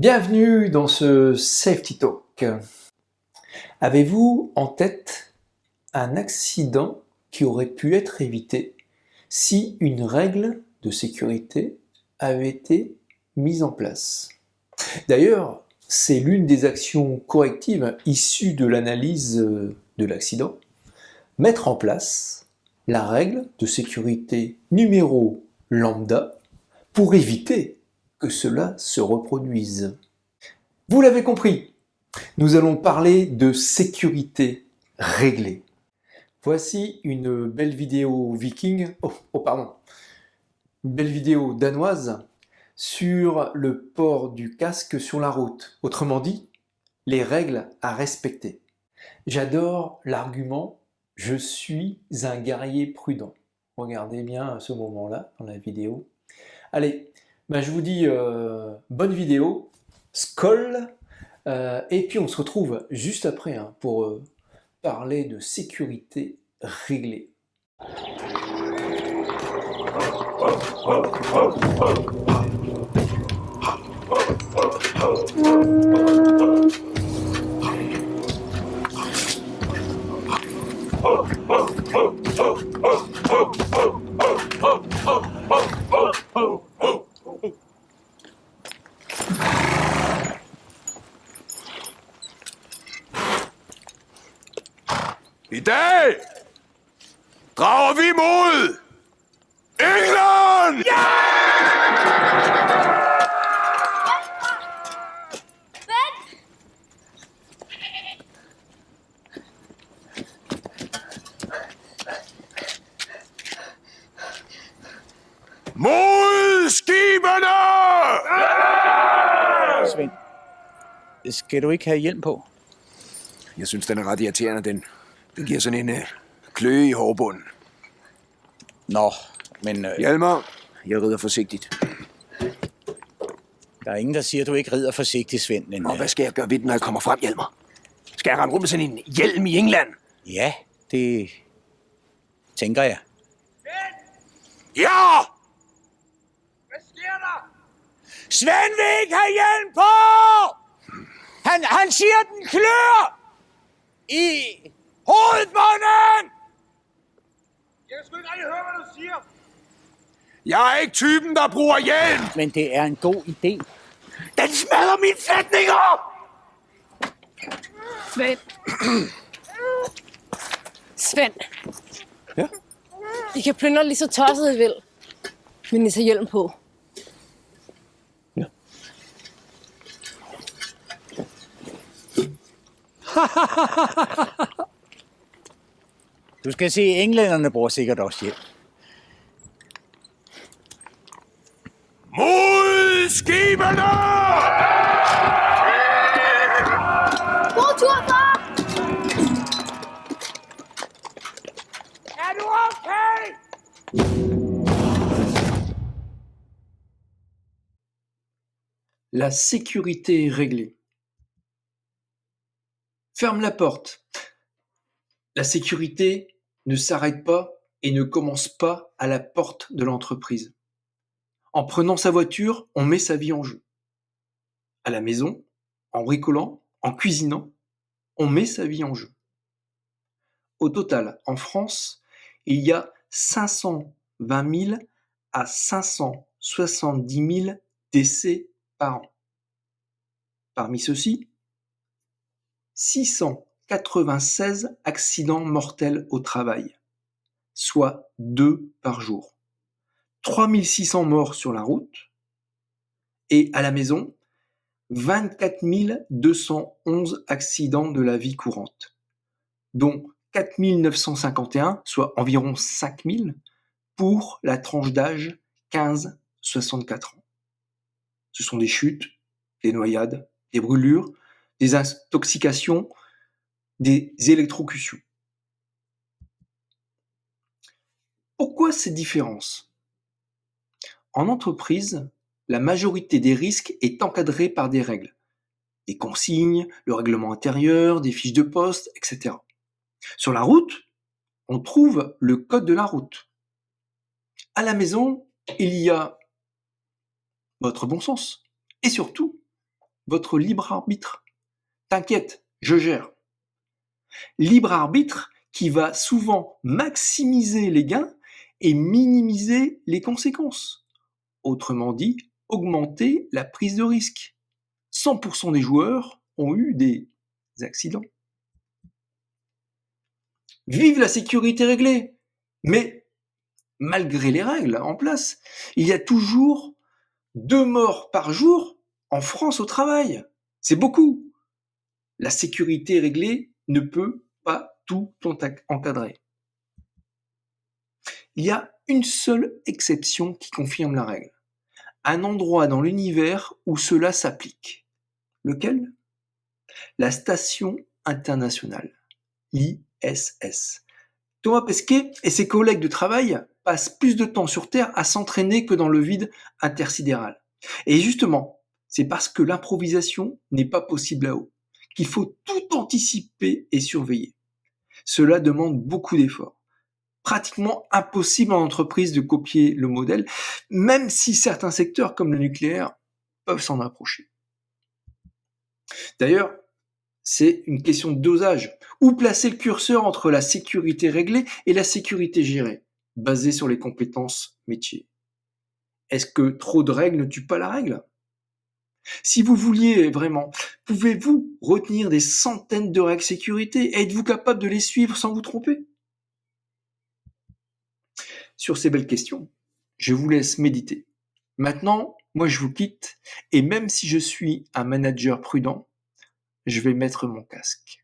Bienvenue dans ce Safety Talk. Avez-vous en tête un accident qui aurait pu être évité si une règle de sécurité avait été mise en place? D'ailleurs, c'est l'une des actions correctives issues de l'analyse de l'accident, mettre en place la règle de sécurité numéro lambda pour éviter que cela se reproduise. Vous l'avez compris, nous allons parler de sécurité réglée. Voici une belle vidéo viking, une belle vidéo danoise sur le port du casque sur la route. Autrement dit, les règles à respecter. J'adore l'argument « je suis un guerrier prudent ». Regardez bien ce moment-là dans la vidéo. Allez, je vous dis bonne vidéo, skål, et puis on se retrouve juste après pour parler de sécurité réglée. I dag drager vi mod England! Ja! Mod skibene! Svend, skal du ikke have hjelm på? Jeg synes, den er ret irriterende. Den giver sådan en kløe i hårbunden. Nå, men Hjalmar, jeg rider forsigtigt. der er ingen, der siger, at du ikke rider forsigtigt, Svend. Men, Og hvad skal jeg gøre ved den, når jeg kommer frem, Hjalmar? Skal jeg rende rundt med sådan en hjelm i England? ja, det tænker jeg. Ja! Hvad sker der? Svend vil ikke have hjelm på! Han siger, at den klør i hovedbunden! Jeg kan sgu ikke rigtig høre, hvad du siger. Jeg er ikke typen, der bruger hjelm! Men det er en god idé. Den smadrer mine sætninger! Svend. Svend. Ja? I kan plyndre lige så tosset I vil, men I tager hjelm på. Ja. Du skal se, englænderne bruger sikkert også hjelm. Mod skibene! God tur, far! Er du okay? La sécurité réglée. Ferme la porte. La sécurité ne s'arrête pas et ne commence pas à la porte de l'entreprise. En prenant sa voiture, on met sa vie en jeu. À la maison, en bricolant, en cuisinant, on met sa vie en jeu. Au total, en France, il y a 520 000 à 570 000 décès par an. Parmi ceux-ci, 696 accidents mortels au travail, soit 2 par jour. 3600 morts sur la route et à la maison, 24 211 accidents de la vie courante, dont 4 951, soit environ 5 000, pour la tranche d'âge 15-64 ans. Ce sont des chutes, des noyades, des brûlures, des intoxications, des électrocutions. Pourquoi ces différences? En entreprise, la majorité des risques est encadrée par des règles, des consignes, le règlement intérieur, des fiches de poste, etc. Sur la route, on trouve le code de la route. À la maison, il y a votre bon sens et surtout votre libre arbitre. T'inquiète, je gère. Libre arbitre qui va souvent maximiser les gains et minimiser les conséquences. Autrement dit, augmenter la prise de risque. 100% des joueurs ont eu des accidents. Vive la sécurité réglée! Mais malgré les règles en place, il y a toujours 2 morts par jour en France au travail. C'est beaucoup. La sécurité réglée ne peut pas tout encadrer. Il y a une seule exception qui confirme la règle. Un endroit dans l'univers où cela s'applique. Lequel? La Station internationale, l'ISS. Thomas Pesquet et ses collègues de travail passent plus de temps sur Terre à s'entraîner que dans le vide intersidéral. Et justement, c'est parce que l'improvisation n'est pas possible là-haut qu'il faut tout anticiper et surveiller. Cela demande beaucoup d'efforts. Pratiquement impossible en entreprise de copier le modèle, même si certains secteurs comme le nucléaire peuvent s'en approcher. D'ailleurs, c'est une question de dosage. Où placer le curseur entre la sécurité réglée et la sécurité gérée, basée sur les compétences métiers? Est-ce que trop de règles ne tuent pas la règle? Si vous vouliez vraiment, pouvez-vous retenir des centaines de règles sécurité? Êtes-vous capable de les suivre sans vous tromper? Sur ces belles questions, je vous laisse méditer. Maintenant, moi je vous quitte, et même si je suis un manager prudent, je vais mettre mon casque.